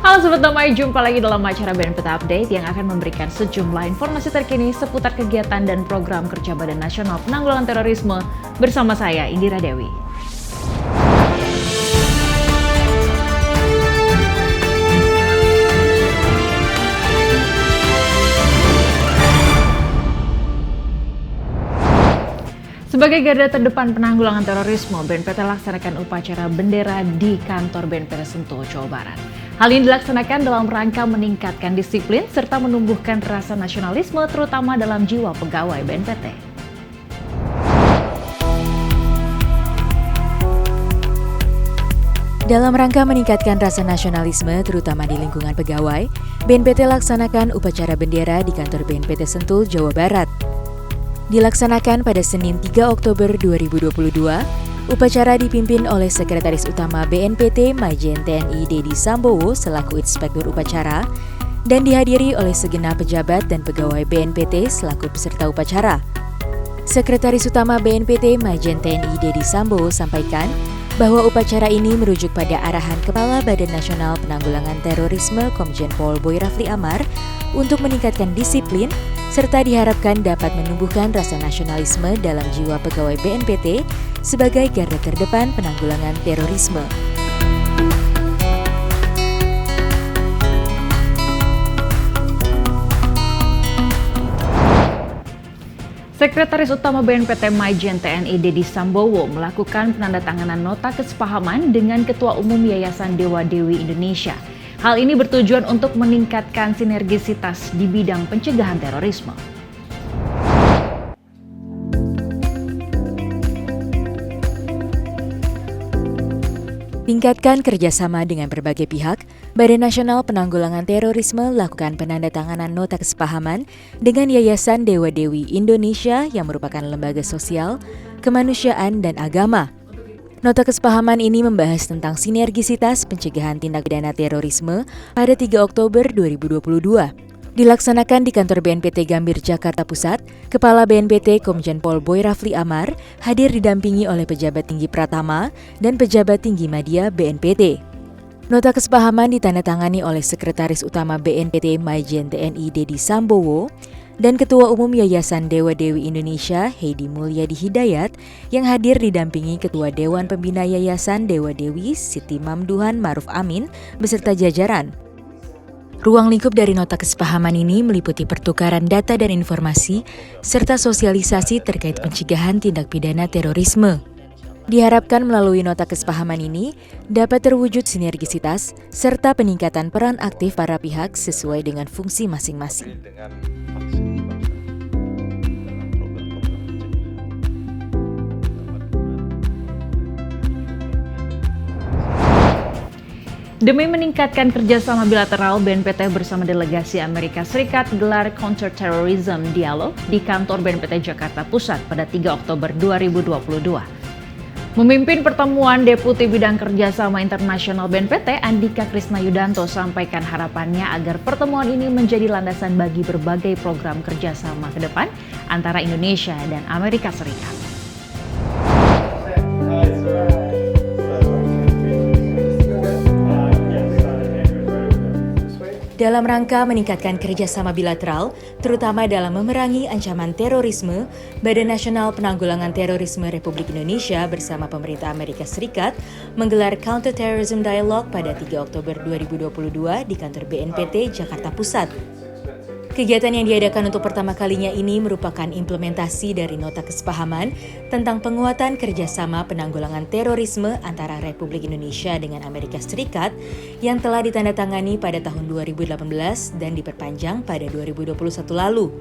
Halo Sobat Damai, jumpa lagi dalam acara BNPT Update yang akan memberikan sejumlah informasi terkini seputar kegiatan dan program kerja Badan Nasional Penanggulangan Terorisme bersama saya, Indira Dewi. Sebagai garda terdepan penanggulangan terorisme, BNPT laksanakan upacara bendera di kantor BNPT Sentul, Jawa Barat. Hal ini dilaksanakan dalam rangka meningkatkan disiplin serta menumbuhkan rasa nasionalisme terutama dalam jiwa pegawai BNPT. Dalam rangka meningkatkan rasa nasionalisme terutama di lingkungan pegawai, BNPT laksanakan upacara bendera di kantor BNPT Sentul, Jawa Barat. Dilaksanakan pada Senin 3 Oktober 2022, upacara dipimpin oleh Sekretaris Utama BNPT Majen TNI Dedi Sambowo selaku Inspektur Upacara dan dihadiri oleh segenap pejabat dan pegawai BNPT selaku peserta upacara. Sekretaris Utama BNPT Majen TNI Dedi Sambowo sampaikan bahwa upacara ini merujuk pada arahan Kepala Badan Nasional Penanggulangan Terorisme Komjen Pol Boy Rafli Amar untuk meningkatkan disiplin serta diharapkan dapat menumbuhkan rasa nasionalisme dalam jiwa pegawai BNPT sebagai garda terdepan penanggulangan terorisme. Sekretaris Utama BNPT Majen TNI Dedi Sambowo melakukan penandatanganan nota kesepahaman dengan Ketua Umum Yayasan Dewa Dewi Indonesia. Hal ini bertujuan untuk meningkatkan sinergisitas di bidang pencegahan terorisme. Tingkatkan kerjasama dengan berbagai pihak, Badan Nasional Penanggulangan Terorisme lakukan penandatanganan nota kesepahaman dengan Yayasan Dewa Dewi Indonesia yang merupakan lembaga sosial, kemanusiaan, dan agama. Nota kesepahaman ini membahas tentang sinergisitas pencegahan tindak pidana terorisme pada 3 Oktober 2022. Dilaksanakan di kantor BNPT Gambir, Jakarta Pusat, Kepala BNPT Komjen Pol Boy Rafli Amar hadir didampingi oleh pejabat tinggi Pratama dan pejabat tinggi Madya BNPT. Nota kesepahaman ditandatangani oleh Sekretaris Utama BNPT Majen TNI Dedi Sambowo dan Ketua Umum Yayasan Dewa Dewi Indonesia Heidi Mulyadi Hidayat yang hadir didampingi Ketua Dewan Pembina Yayasan Dewa Dewi Siti Mamduhan Maruf Amin beserta jajaran. Ruang lingkup dari nota kesepahaman ini meliputi pertukaran data dan informasi serta sosialisasi terkait pencegahan tindak pidana terorisme. Diharapkan melalui nota kesepahaman ini dapat terwujud sinergisitas serta peningkatan peran aktif para pihak sesuai dengan fungsi masing-masing. Demi meningkatkan kerjasama bilateral, BNPT bersama delegasi Amerika Serikat gelar Counterterrorism Dialogue di kantor BNPT Jakarta Pusat pada 3 Oktober 2022. Memimpin pertemuan Deputi Bidang Kerjasama Internasional BNPT Andika Krisna Yudanto sampaikan harapannya agar pertemuan ini menjadi landasan bagi berbagai program kerjasama ke depan antara Indonesia dan Amerika Serikat. Dalam rangka meningkatkan kerjasama bilateral, terutama dalam memerangi ancaman terorisme, Badan Nasional Penanggulangan Terorisme Republik Indonesia bersama pemerintah Amerika Serikat menggelar Counterterrorism Dialogue pada 3 Oktober 2022 di kantor BNPT Jakarta Pusat. Kegiatan yang diadakan untuk pertama kalinya ini merupakan implementasi dari nota kesepahaman tentang penguatan kerjasama penanggulangan terorisme antara Republik Indonesia dengan Amerika Serikat yang telah ditandatangani pada tahun 2018 dan diperpanjang pada 2021 lalu.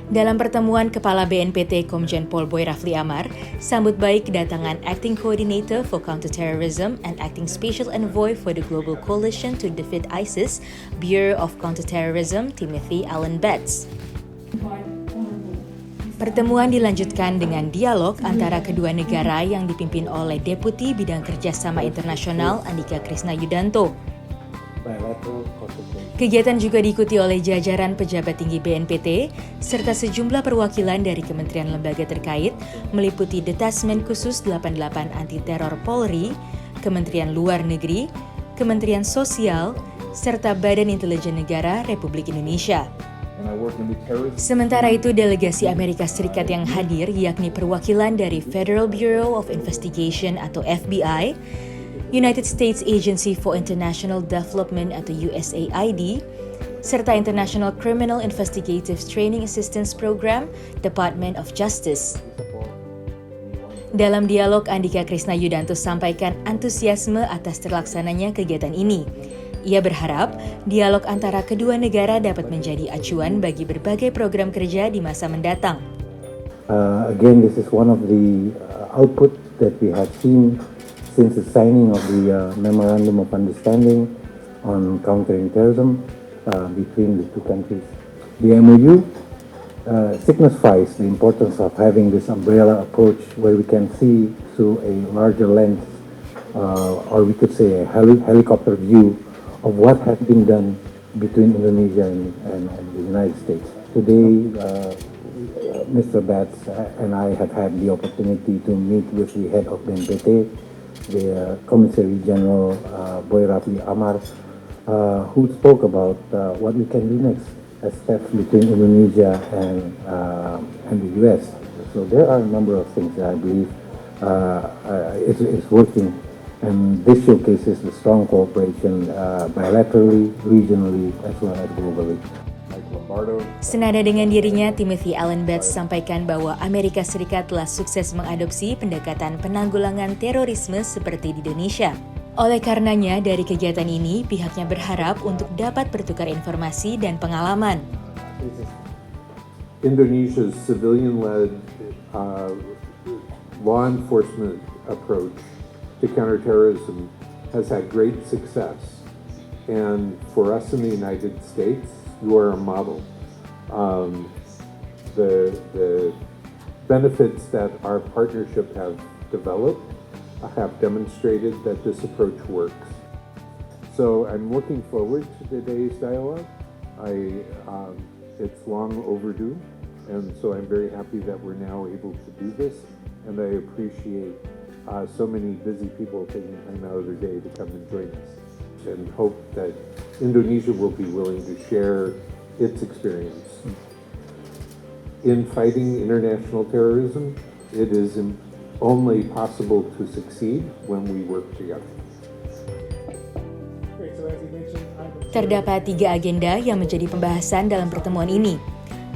Dalam pertemuan Kepala BNPT Komjen Pol Boy Rafli Amar sambut baik kedatangan Acting Coordinator for Counterterrorism and Acting Special Envoy for the Global Coalition to Defeat ISIS, Bureau of Counterterrorism, Timothy Allen Betts. Pertemuan dilanjutkan dengan dialog antara kedua negara yang dipimpin oleh Deputi Bidang Kerjasama Internasional Andika Krisna Yudanto. Kegiatan juga diikuti oleh jajaran pejabat tinggi BNPT serta sejumlah perwakilan dari kementerian lembaga terkait meliputi Detasmen Khusus 88 Anti Teror Polri, Kementerian Luar Negeri, Kementerian Sosial, serta Badan Intelijen Negara Republik Indonesia. Sementara itu, delegasi Amerika Serikat yang hadir yakni perwakilan dari Federal Bureau of Investigation atau FBI, United States Agency for International Development atau USAID, serta International Criminal Investigative Training Assistance Program, Department of Justice. Dalam dialog, Andika Krisna Yudanto sampaikan antusiasme atas terlaksananya kegiatan ini. Ia berharap dialog antara kedua negara dapat menjadi acuan bagi berbagai program kerja di masa mendatang. Again, this is one of the outputs that we have seen since the signing of the Memorandum of Understanding on countering terrorism between the two countries. The MOU signifies the importance of having this umbrella approach where we can see through a larger lens, or we could say a helicopter view of what has been done between Indonesia and the United States. Today, Mr. Bats and I have had the opportunity to meet with the head of BNPT, the Commissary General Boy Rafli Amar, who spoke about what we can do next as steps between Indonesia and the U.S. So there are a number of things that I believe it's working, and this showcases the strong cooperation bilaterally, regionally, as well as globally. Senada dengan dirinya, Timothy Allen Batts sampaikan bahwa Amerika Serikat telah sukses mengadopsi pendekatan penanggulangan terorisme seperti di Indonesia. Oleh karenanya, dari kegiatan ini, pihaknya berharap untuk dapat bertukar informasi dan pengalaman. Indonesia's civilian-led law enforcement approach to counterterrorism has had great success. And for us in the United States, you are a model. The benefits that our partnership have developed have demonstrated that this approach works. So I'm looking forward to today's dialogue. It's long overdue, and so I'm very happy that we're now able to do this, and I appreciate so many busy people taking time out of their day to come and join us, and hope that Indonesia will be willing to share its experience. In fighting international terrorism, it is only possible to succeed when we work together. Terdapat 3 agenda yang menjadi pembahasan dalam pertemuan ini,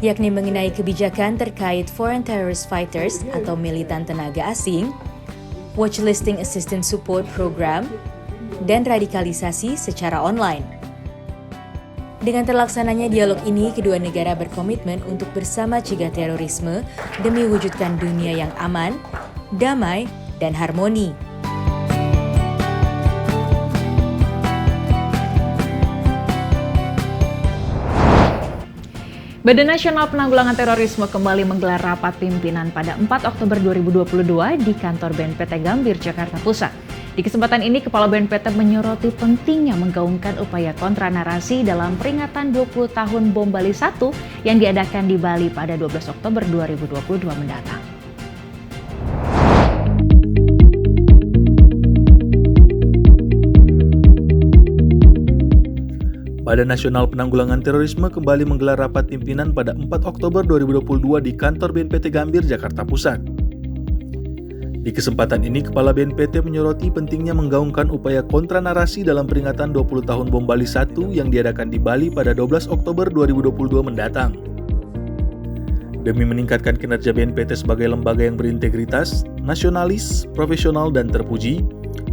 yakni mengenai kebijakan terkait Foreign Terrorist Fighters atau militan tenaga asing, Watchlisting Assistance Support Program, dan radikalisasi secara online. Dengan terlaksananya dialog ini, kedua negara berkomitmen untuk bersama cegah terorisme demi wujudkan dunia yang aman, damai, dan harmoni. Badan Nasional Penanggulangan Terorisme kembali menggelar rapat pimpinan pada 4 Oktober 2022 di kantor BNPT Gambir, Jakarta Pusat. Di kesempatan ini, Kepala BNPT menyoroti pentingnya menggaungkan upaya kontra narasi dalam peringatan 20 tahun Bom Bali 1 yang diadakan di Bali pada 12 Oktober 2022 mendatang. Badan Nasional Penanggulangan Terorisme kembali menggelar rapat pimpinan pada 4 Oktober 2022 di kantor BNPT Gambir, Jakarta Pusat. Di kesempatan ini, Kepala BNPT menyoroti pentingnya menggaungkan upaya kontra narasi dalam peringatan 20 tahun Bom Bali 1 yang diadakan di Bali pada 12 Oktober 2022 mendatang. Demi meningkatkan kinerja BNPT sebagai lembaga yang berintegritas, nasionalis, profesional, dan terpuji,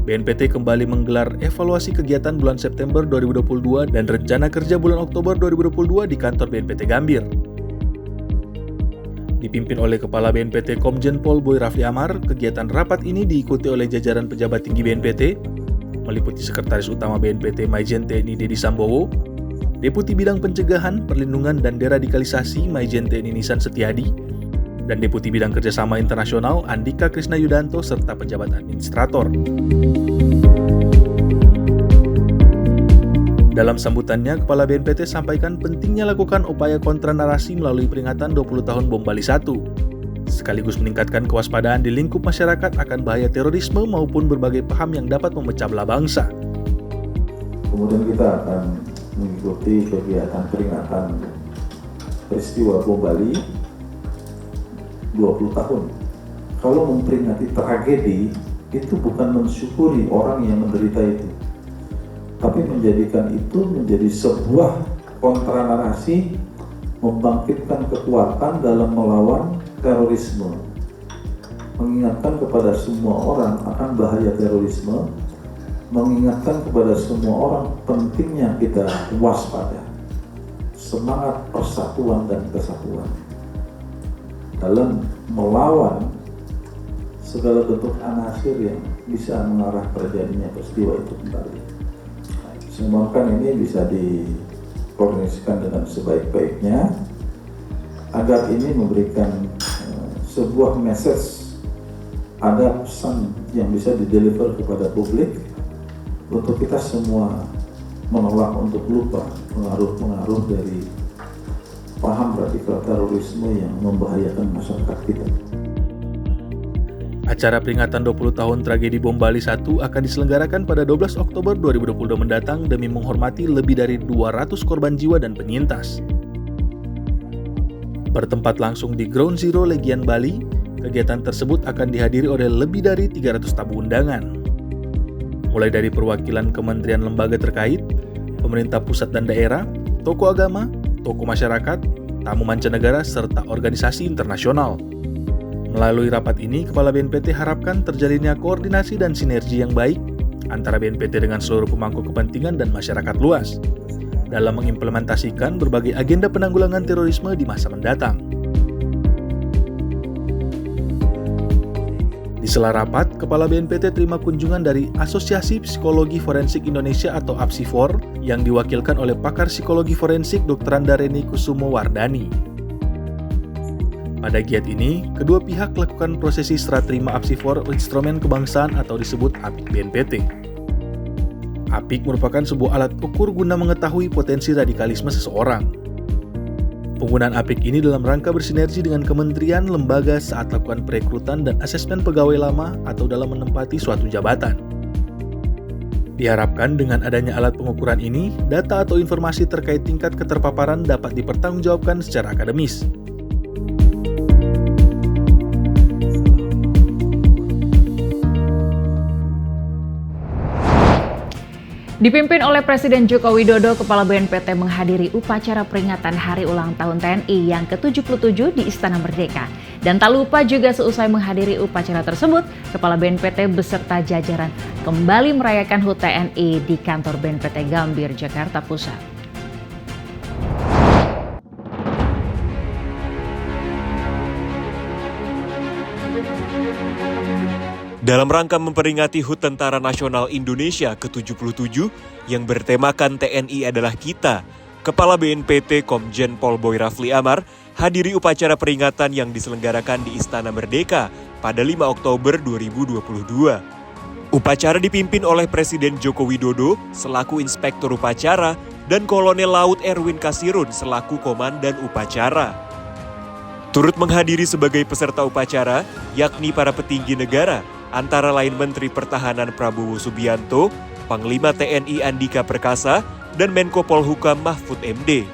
BNPT kembali menggelar evaluasi kegiatan bulan September 2022 dan rencana kerja bulan Oktober 2022 di kantor BNPT Gambir. Dipimpin oleh Kepala BNPT Komjen Pol Boy Rafli Amar, kegiatan rapat ini diikuti oleh jajaran pejabat tinggi BNPT, meliputi Sekretaris Utama BNPT Maijen TNI Dedi Sambowo, Deputi Bidang Pencegahan, Perlindungan, dan Deradikalisasi Maijen TNI Nisan Setiadi, dan Deputi Bidang Kerjasama Internasional Andika Krisna Yudanto serta pejabat administrator. Dalam sambutannya, Kepala BNPT sampaikan pentingnya lakukan upaya kontra narasi melalui peringatan 20 tahun Bom Bali 1, sekaligus meningkatkan kewaspadaan di lingkup masyarakat akan bahaya terorisme maupun berbagai paham yang dapat memecah belah bangsa. Kemudian kita akan mengikuti kegiatan peringatan peristiwa bom Bali 20 tahun. Kalau memperingati tragedi, itu bukan mensyukuri orang yang menderita itu, tapi menjadikan itu menjadi sebuah kontranarasi, membangkitkan kekuatan dalam melawan terorisme, mengingatkan kepada semua orang akan bahaya terorisme, mengingatkan kepada semua orang pentingnya kita waspada, semangat persatuan dan kesatuan dalam melawan segala bentuk anasir yang bisa mengarah terjadinya peristiwa itu kembali. Saya mohonkan ini bisa dikoordinasikan dengan sebaik-baiknya agar ini memberikan sebuah message, ada pesan yang bisa dideliver kepada publik untuk kita semua menolak untuk lupa pengaruh-pengaruh dari paham radikal terorisme yang membahayakan masyarakat kita. Acara peringatan 20 tahun tragedi bom Bali 1 akan diselenggarakan pada 12 Oktober 2022 mendatang demi menghormati lebih dari 200 korban jiwa dan penyintas. Bertempat langsung di Ground Zero Legian Bali, kegiatan tersebut akan dihadiri oleh lebih dari 300 tamu undangan. Mulai dari perwakilan kementerian lembaga terkait, pemerintah pusat dan daerah, tokoh agama, tokoh masyarakat, tamu mancanegara, serta organisasi internasional. Melalui rapat ini, Kepala BNPT harapkan terjalinnya koordinasi dan sinergi yang baik antara BNPT dengan seluruh pemangku kepentingan dan masyarakat luas dalam mengimplementasikan berbagai agenda penanggulangan terorisme di masa mendatang. Di sela rapat, Kepala BNPT terima kunjungan dari Asosiasi Psikologi Forensik Indonesia atau APSIFOR yang diwakilkan oleh pakar psikologi forensik Dr. Andareni Kusumo Wardani. Pada giat ini, kedua pihak lakukan prosesi serah terima APSIFOR Instrumen Kebangsaan atau disebut APIK BNPT. APIK merupakan sebuah alat ukur guna mengetahui potensi radikalisme seseorang. Penggunaan APIK ini dalam rangka bersinergi dengan kementerian, lembaga saat lakukan perekrutan dan asesmen pegawai lama atau dalam menempati suatu jabatan. Diharapkan dengan adanya alat pengukuran ini, data atau informasi terkait tingkat keterpaparan dapat dipertanggungjawabkan secara akademis. Dipimpin oleh Presiden Joko Widodo, Kepala BNPT menghadiri upacara peringatan Hari Ulang Tahun TNI yang ke-77 di Istana Merdeka. Dan tak lupa juga seusai menghadiri upacara tersebut, Kepala BNPT beserta jajaran kembali merayakan HUT TNI di kantor BNPT Gambir, Jakarta Pusat. Dalam rangka memperingati HUT Tentara Nasional Indonesia ke-77 yang bertemakan TNI adalah kita, Kepala BNPT Komjen Pol Boy Rafli Amar hadiri upacara peringatan yang diselenggarakan di Istana Merdeka pada 5 Oktober 2022. Upacara dipimpin oleh Presiden Joko Widodo selaku Inspektur Upacara dan Kolonel Laut Erwin Kasirun selaku Komandan Upacara. Turut menghadiri sebagai peserta upacara yakni para petinggi negara, antara lain Menteri Pertahanan Prabowo Subianto, Panglima TNI Andika Perkasa, dan Menko Polhukam Mahfud MD.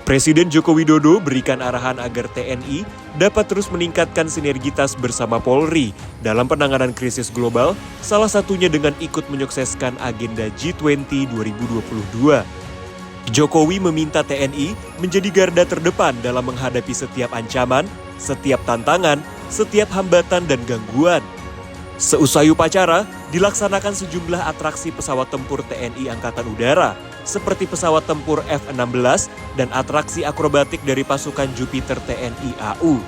Presiden Joko Widodo berikan arahan agar TNI dapat terus meningkatkan sinergitas bersama Polri dalam penanganan krisis global, salah satunya dengan ikut menyukseskan agenda G20 2022. Jokowi meminta TNI menjadi garda terdepan dalam menghadapi setiap ancaman, setiap tantangan, setiap hambatan dan gangguan. Seusai upacara, dilaksanakan sejumlah atraksi pesawat tempur TNI Angkatan Udara, seperti pesawat tempur F-16 dan atraksi akrobatik dari pasukan Jupiter TNI AU.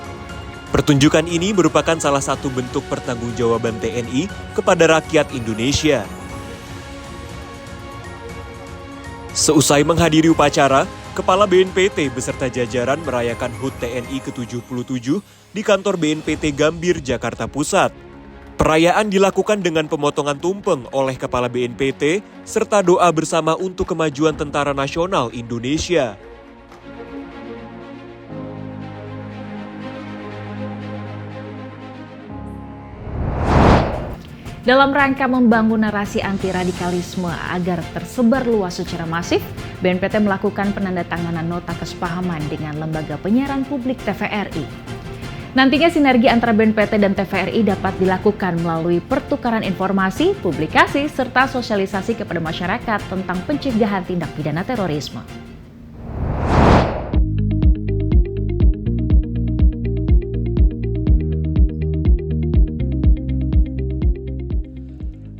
Pertunjukan ini merupakan salah satu bentuk pertanggungjawaban TNI kepada rakyat Indonesia. Seusai menghadiri upacara, Kepala BNPT beserta jajaran merayakan HUT TNI ke-77 di kantor BNPT Gambir, Jakarta Pusat. Perayaan dilakukan dengan pemotongan tumpeng oleh Kepala BNPT serta doa bersama untuk kemajuan Tentara Nasional Indonesia. Dalam rangka membangun narasi anti-radikalisme agar tersebar luas secara masif, BNPT melakukan penandatanganan nota kesepahaman dengan Lembaga Penyiaran Publik TVRI. Nantinya sinergi antara BNPT dan TVRI dapat dilakukan melalui pertukaran informasi, publikasi, serta sosialisasi kepada masyarakat tentang pencegahan tindak pidana terorisme.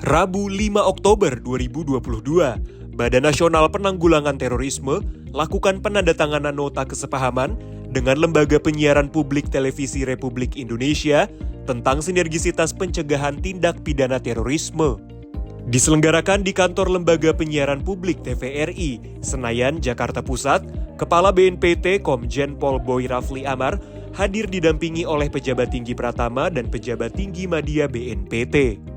Rabu 5 Oktober 2022, Badan Nasional Penanggulangan Terorisme lakukan penandatanganan nota kesepahaman dengan Lembaga Penyiaran Publik Televisi Republik Indonesia tentang sinergisitas pencegahan tindak pidana terorisme. Diselenggarakan di kantor Lembaga Penyiaran Publik TVRI, Senayan, Jakarta Pusat, Kepala BNPT Komjen Pol Boy Rafli Amar hadir didampingi oleh pejabat tinggi Pratama dan pejabat tinggi Madya BNPT.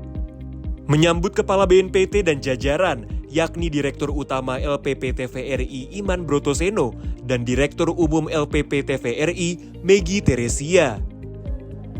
Menyambut Kepala BNPT dan jajaran, yakni Direktur Utama LPP TVRI Iman Brotoseno dan Direktur Umum LPP TVRI Megi Teresia.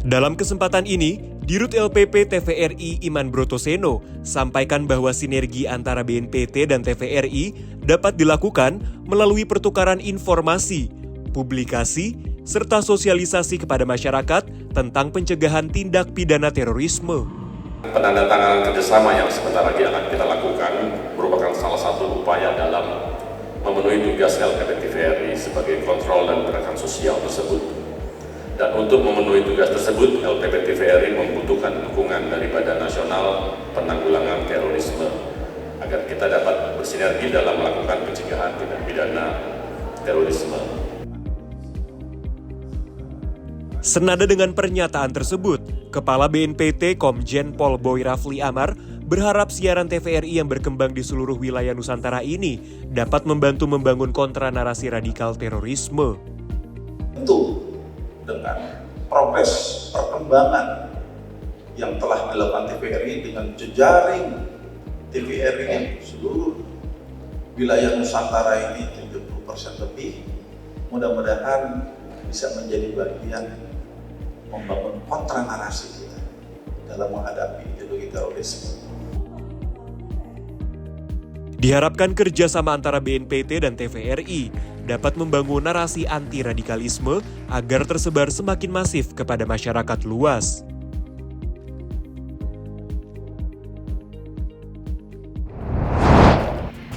Dalam kesempatan ini, Dirut LPP TVRI Iman Brotoseno sampaikan bahwa sinergi antara BNPT dan TVRI dapat dilakukan melalui pertukaran informasi, publikasi, serta sosialisasi kepada masyarakat tentang pencegahan tindak pidana terorisme. Penandatanganan kerjasama yang sebentar lagi akan kita lakukan merupakan salah satu upaya dalam memenuhi tugas LPP TVRI sebagai kontrol dan gerakan sosial tersebut. Dan untuk memenuhi tugas tersebut, LPP TVRI membutuhkan dukungan dari Badan Nasional Penanggulangan Terorisme agar kita dapat bersinergi dalam melakukan pencegahan tindak pidana terorisme. Senada dengan pernyataan tersebut, Kepala BNPT Komjen Pol Boy Rafli Amar berharap siaran TVRI yang berkembang di seluruh wilayah Nusantara ini dapat membantu membangun kontra narasi radikal terorisme. Tentu dengan progres perkembangan yang telah dilakukan TVRI dengan jejaring TVRI seluruh wilayah Nusantara ini 70% lebih, mudah-mudahan bisa menjadi bagian membangun kontra narasi kita dalam menghadapi ideologi terorisme. Diharapkan kerjasama antara BNPT dan TVRI dapat membangun narasi anti-radikalisme agar tersebar semakin masif kepada masyarakat luas.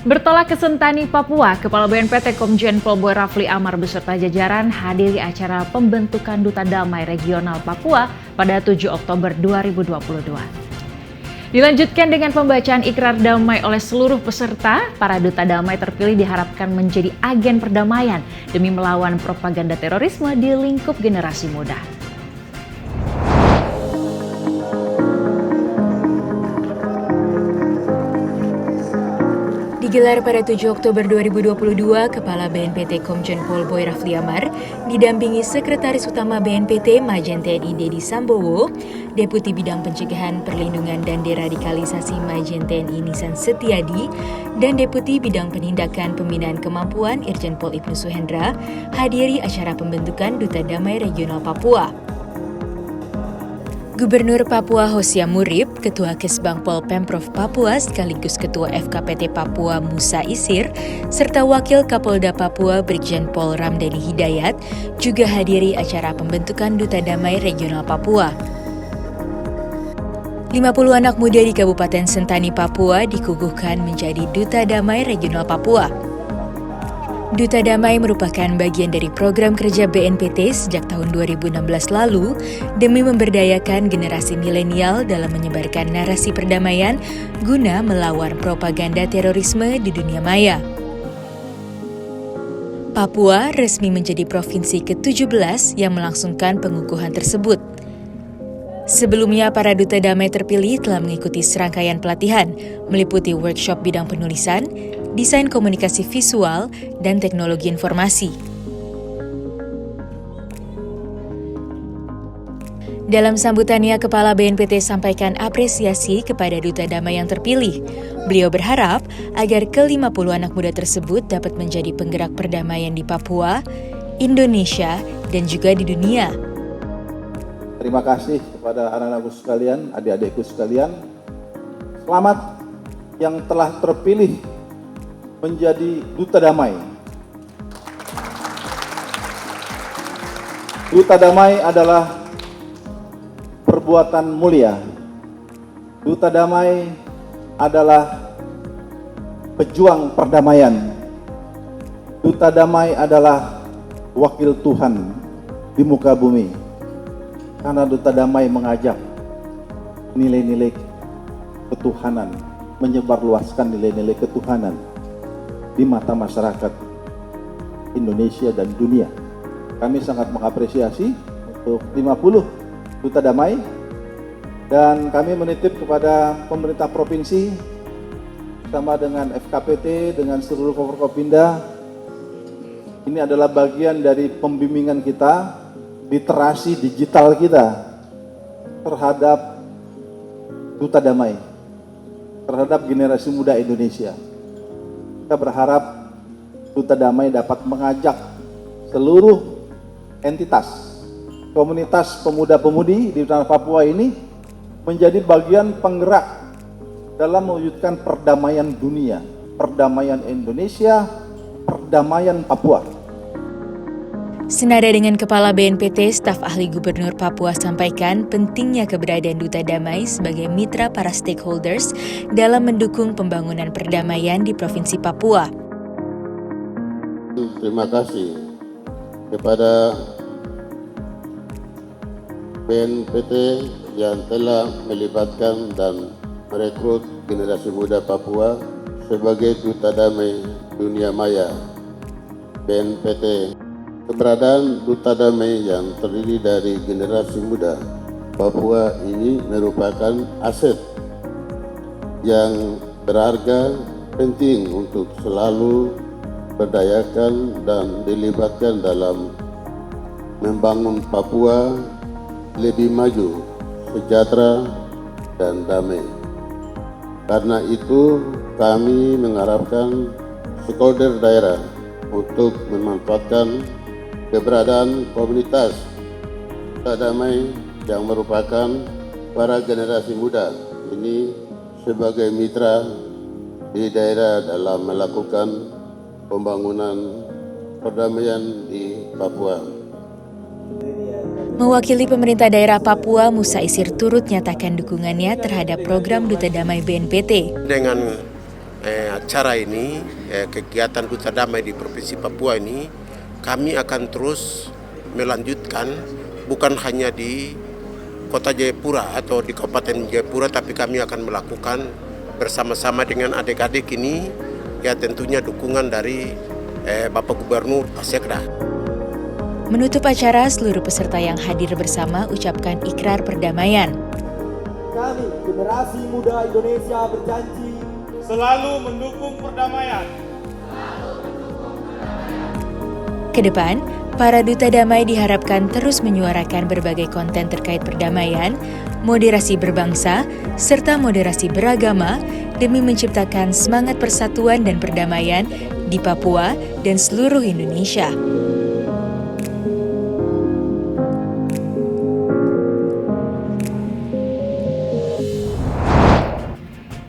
Bertolak ke Sentani, Papua, Kepala BNPT Komjen Pol Boy Rafli Amar beserta jajaran hadiri acara pembentukan Duta Damai Regional Papua pada 7 Oktober 2022. Dilanjutkan dengan pembacaan ikrar damai oleh seluruh peserta, para Duta Damai terpilih diharapkan menjadi agen perdamaian demi melawan propaganda terorisme di lingkup generasi muda. Digelar pada 7 Oktober 2022, Kepala BNPT Komjen Pol Boy Rafli Amar didampingi Sekretaris Utama BNPT Majen TNI Dedi Sambowo, Deputi Bidang Pencegahan, Perlindungan dan Deradikalisasi Majen TNI Nisan Setiadi, dan Deputi Bidang Penindakan Pembinaan Kemampuan Irjen Pol Ibnu Suhendra hadiri acara pembentukan Duta Damai Regional Papua. Gubernur Papua Hosea Murib, Ketua Kesbangpol Pemprov Papua sekaligus Ketua FKPT Papua Musa Isir, serta Wakil Kapolda Papua Brigjen Pol Ramdhani Hidayat juga hadiri acara pembentukan Duta Damai Regional Papua. 50 anak muda di Kabupaten Sentani, Papua dikukuhkan menjadi Duta Damai Regional Papua. Duta Damai merupakan bagian dari program kerja BNPT sejak tahun 2016 lalu demi memberdayakan generasi milenial dalam menyebarkan narasi perdamaian guna melawan propaganda terorisme di dunia maya. Papua resmi menjadi provinsi ke-17 yang melangsungkan pengukuhan tersebut. Sebelumnya, para Duta Damai terpilih telah mengikuti serangkaian pelatihan, meliputi workshop bidang penulisan, desain komunikasi visual, dan teknologi informasi. Dalam sambutannya, Kepala BNPT sampaikan apresiasi kepada Duta Damai yang terpilih. Beliau berharap agar ke-50 anak muda tersebut dapat menjadi penggerak perdamaian di Papua, Indonesia, dan juga di dunia. Terima kasih kepada anak-anakku sekalian, adik-adikku sekalian, Selamat yang telah terpilih menjadi Duta Damai. Duta Damai adalah perbuatan mulia. Duta Damai adalah pejuang perdamaian. Duta Damai adalah wakil Tuhan di muka bumi. Karena Duta Damai mengajak nilai-nilai ketuhanan, menyebarluaskan nilai-nilai ketuhanan di mata masyarakat Indonesia dan dunia. Kami sangat mengapresiasi untuk 50 Duta Damai, dan kami menitip kepada pemerintah provinsi bersama dengan FKPT, dengan seluruh Forkopimda. Ini adalah bagian dari pembimbingan kita, literasi digital kita terhadap Duta Damai, terhadap generasi muda Indonesia. Kita berharap Duta Damai dapat mengajak seluruh entitas, komunitas pemuda-pemudi di tanah Papua ini menjadi bagian penggerak dalam mewujudkan perdamaian dunia, perdamaian Indonesia, perdamaian Papua. Senada dengan Kepala BNPT, staf ahli Gubernur Papua sampaikan pentingnya keberadaan Duta Damai sebagai mitra para stakeholders dalam mendukung pembangunan perdamaian di Provinsi Papua. Terima kasih kepada BNPT yang telah melibatkan dan merekrut generasi muda Papua sebagai Duta Damai Dunia Maya. BNPT, keberadaan Duta Damai yang terdiri dari generasi muda Papua ini merupakan aset yang berharga penting untuk selalu berdayakan dan dilibatkan dalam membangun Papua lebih maju, sejahtera, dan damai. Karena itu, kami mengharapkan stakeholder daerah untuk memanfaatkan keberadaan komunitas Duta Damai yang merupakan para generasi muda ini sebagai mitra di daerah dalam melakukan pembangunan perdamaian di Papua. Mewakili pemerintah daerah Papua, Musa Isir turut nyatakan dukungannya terhadap program Duta Damai BNPT. Dengan acara ini, kegiatan Duta Damai di Provinsi Papua ini, kami akan terus melanjutkan bukan hanya di Kota Jayapura atau di Kabupaten Jayapura, tapi kami akan melakukan bersama-sama dengan adik-adik ini, ya tentunya dukungan dari Bapak Gubernur Pak Sekda. Menutup acara, seluruh peserta yang hadir bersama ucapkan ikrar perdamaian. Kami, generasi muda Indonesia, berjanji selalu mendukung perdamaian. Kedepan, para Duta Damai diharapkan terus menyuarakan berbagai konten terkait perdamaian, moderasi berbangsa, serta moderasi beragama demi menciptakan semangat persatuan dan perdamaian di Papua dan seluruh Indonesia.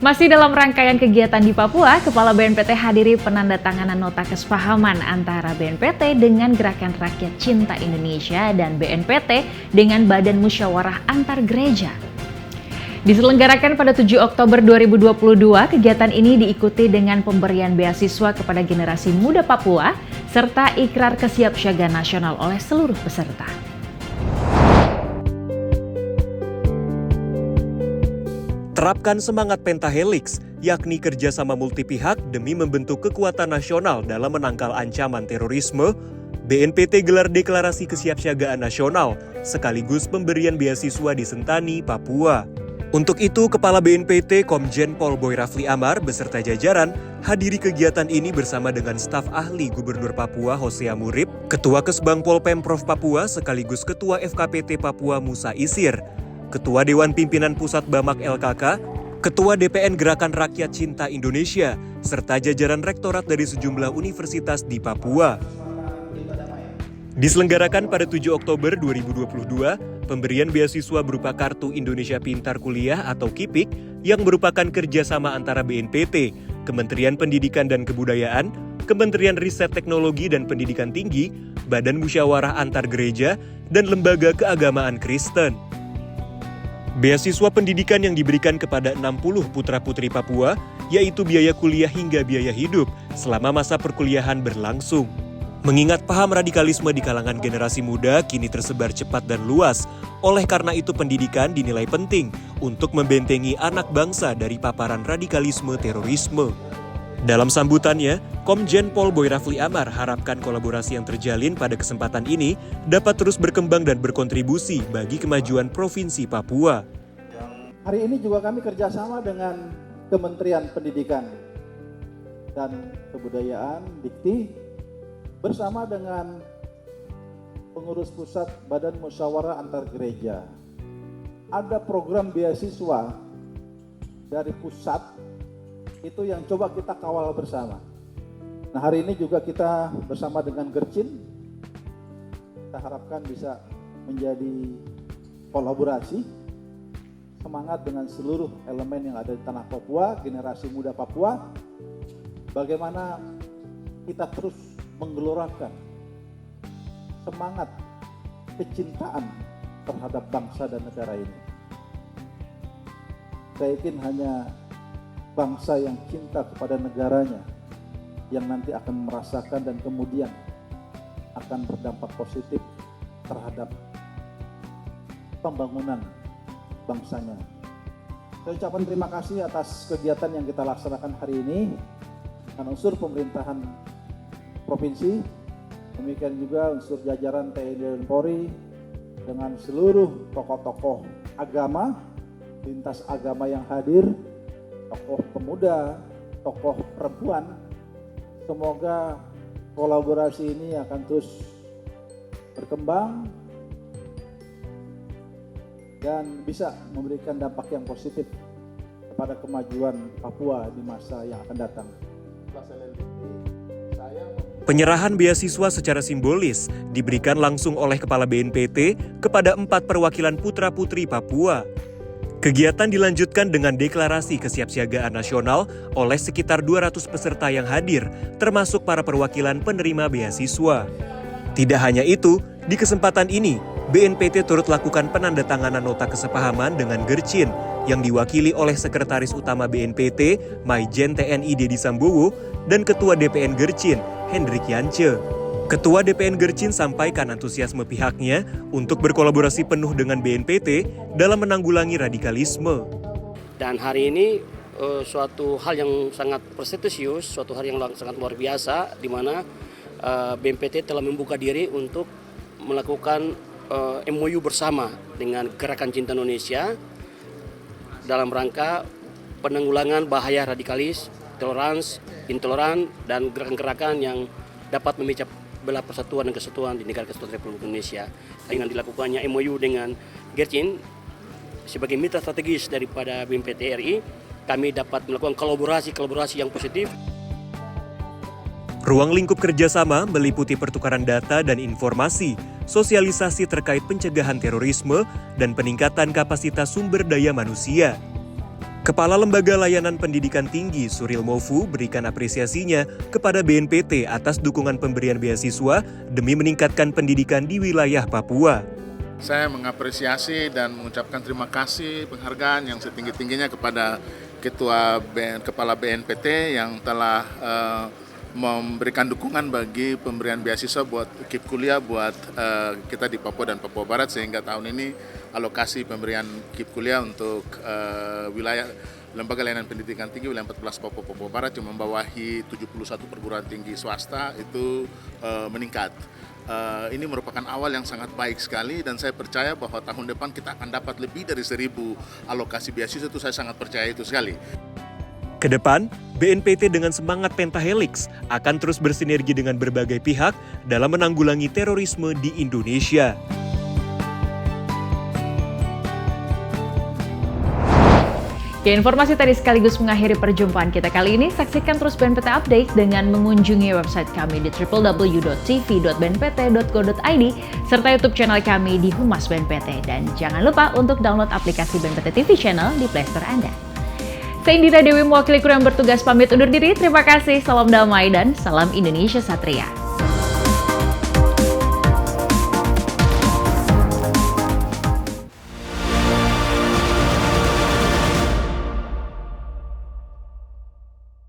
Masih dalam rangkaian kegiatan di Papua, Kepala BNPT hadiri penandatanganan nota kesepahaman antara BNPT dengan Gerakan Rakyat Cinta Indonesia dan BNPT dengan Badan Musyawarah Antar Gereja. Diselenggarakan pada 7 Oktober 2022, kegiatan ini diikuti dengan pemberian beasiswa kepada generasi muda Papua serta ikrar kesiapsiagaan nasional oleh seluruh peserta. Terapkan semangat pentahelix, yakni kerjasama multipihak demi membentuk kekuatan nasional dalam menangkal ancaman terorisme. BNPT gelar deklarasi kesiapsiagaan nasional, sekaligus pemberian beasiswa di Sentani, Papua. Untuk itu, Kepala BNPT Komjen Pol Boy Rafli Amar beserta jajaran hadiri kegiatan ini bersama dengan staf ahli Gubernur Papua Hosea Murib, Ketua Kesbangpol Pemprov Papua sekaligus Ketua FKPT Papua Musa Isir, Ketua Dewan Pimpinan Pusat Bamak LKK, Ketua DPN Gerakan Rakyat Cinta Indonesia, serta jajaran rektorat dari sejumlah universitas di Papua. Diselenggarakan pada 7 Oktober 2022, pemberian beasiswa berupa Kartu Indonesia Pintar Kuliah atau KIPIK yang merupakan kerjasama antara BNPT, Kementerian Pendidikan dan Kebudayaan, Kementerian Riset Teknologi dan Pendidikan Tinggi, Badan Musyawarah Antar Gereja, dan Lembaga Keagamaan Kristen. Beasiswa pendidikan yang diberikan kepada 60 putra-putri Papua, yaitu biaya kuliah hingga biaya hidup selama masa perkuliahan berlangsung. Mengingat paham radikalisme di kalangan generasi muda kini tersebar cepat dan luas, oleh karena itu pendidikan dinilai penting untuk membentengi anak bangsa dari paparan radikalisme terorisme. Dalam sambutannya, Komjen Pol Boy Rafli Amar harapkan kolaborasi yang terjalin pada kesempatan ini dapat terus berkembang dan berkontribusi bagi kemajuan Provinsi Papua. Hari ini juga kami kerjasama dengan Kementerian Pendidikan dan Kebudayaan, Dikti, bersama dengan pengurus pusat Badan Musyawarah Antar Gereja. Ada program beasiswa dari pusat itu yang coba kita kawal bersama. Nah, hari ini juga kita bersama dengan Gercin, kita harapkan bisa menjadi kolaborasi, semangat dengan seluruh elemen yang ada di tanah Papua, generasi muda Papua, bagaimana kita terus menggelorakan semangat kecintaan terhadap bangsa dan negara ini. Saya yakin hanya bangsa yang cinta kepada negaranya yang nanti akan merasakan dan kemudian akan berdampak positif terhadap pembangunan bangsanya. Saya ucapkan terima kasih atas kegiatan yang kita laksanakan hari ini dengan unsur pemerintahan Provinsi, demikian juga unsur jajaran TNI dan Polri dengan seluruh tokoh-tokoh agama, lintas agama yang hadir, tokoh pemuda, tokoh perempuan. Semoga kolaborasi ini akan terus berkembang dan bisa memberikan dampak yang positif kepada kemajuan Papua di masa yang akan datang. Penyerahan beasiswa secara simbolis diberikan langsung oleh Kepala BNPT kepada 4 perwakilan putra-putri Papua. Kegiatan dilanjutkan dengan deklarasi kesiapsiagaan nasional oleh sekitar 200 peserta yang hadir, termasuk para perwakilan penerima beasiswa. Tidak hanya itu, di kesempatan ini, BNPT turut lakukan penandatanganan nota kesepahaman dengan Gercin yang diwakili oleh Sekretaris Utama BNPT, Maijen TNI Dedi Sambowo, dan Ketua DPN Gercin, Hendrik Yance. Ketua DPN Gercin sampaikan antusiasme pihaknya untuk berkolaborasi penuh dengan BNPT dalam menanggulangi radikalisme. Dan hari ini suatu hal yang sangat prestisius, suatu hal yang sangat luar biasa, di mana BNPT telah membuka diri untuk melakukan MOU bersama dengan Gerakan Cinta Indonesia dalam rangka penanggulangan bahaya radikalis, intoleran, dan gerakan-gerakan yang dapat memecah belah persatuan dan kesatuan di negara kesatuan Republik Indonesia. Dengan dilakukannya MOU dengan Gercin sebagai mitra strategis daripada BNPT RI, kami dapat melakukan kolaborasi yang positif. Ruang lingkup kerjasama meliputi pertukaran data dan informasi, sosialisasi terkait pencegahan terorisme, dan peningkatan kapasitas sumber daya manusia. Kepala Lembaga Layanan Pendidikan Tinggi Suril Mofu berikan apresiasinya kepada BNPT atas dukungan pemberian beasiswa demi meningkatkan pendidikan di wilayah Papua. Saya mengapresiasi dan mengucapkan terima kasih penghargaan yang setinggi-tingginya kepada Kepala BNPT yang telah memberikan dukungan bagi pemberian beasiswa buat KIP kuliah buat kita di Papua dan Papua Barat, sehingga tahun ini alokasi pemberian KIP kuliah untuk wilayah Lembaga Layanan Pendidikan Tinggi wilayah 14 Papua Barat yang membawahi 71 perguruan tinggi swasta itu meningkat. Ini merupakan awal yang sangat baik sekali dan saya percaya bahwa tahun depan kita akan dapat lebih dari 1.000 alokasi beasiswa, itu saya sangat percaya itu sekali. Kedepan, BNPT dengan semangat pentahelix akan terus bersinergi dengan berbagai pihak dalam menanggulangi terorisme di Indonesia. Ya, informasi tadi sekaligus mengakhiri perjumpaan kita kali ini. Saksikan terus BNPT Update dengan mengunjungi website kami di www.tv.bnpt.go.id serta YouTube channel kami di Humas BNPT. Dan jangan lupa untuk download aplikasi BNPT TV Channel di Play Store Anda. Saya Indira Dewi, mewakili kru yang bertugas pamit undur diri. Terima kasih, salam damai dan salam Indonesia Satria.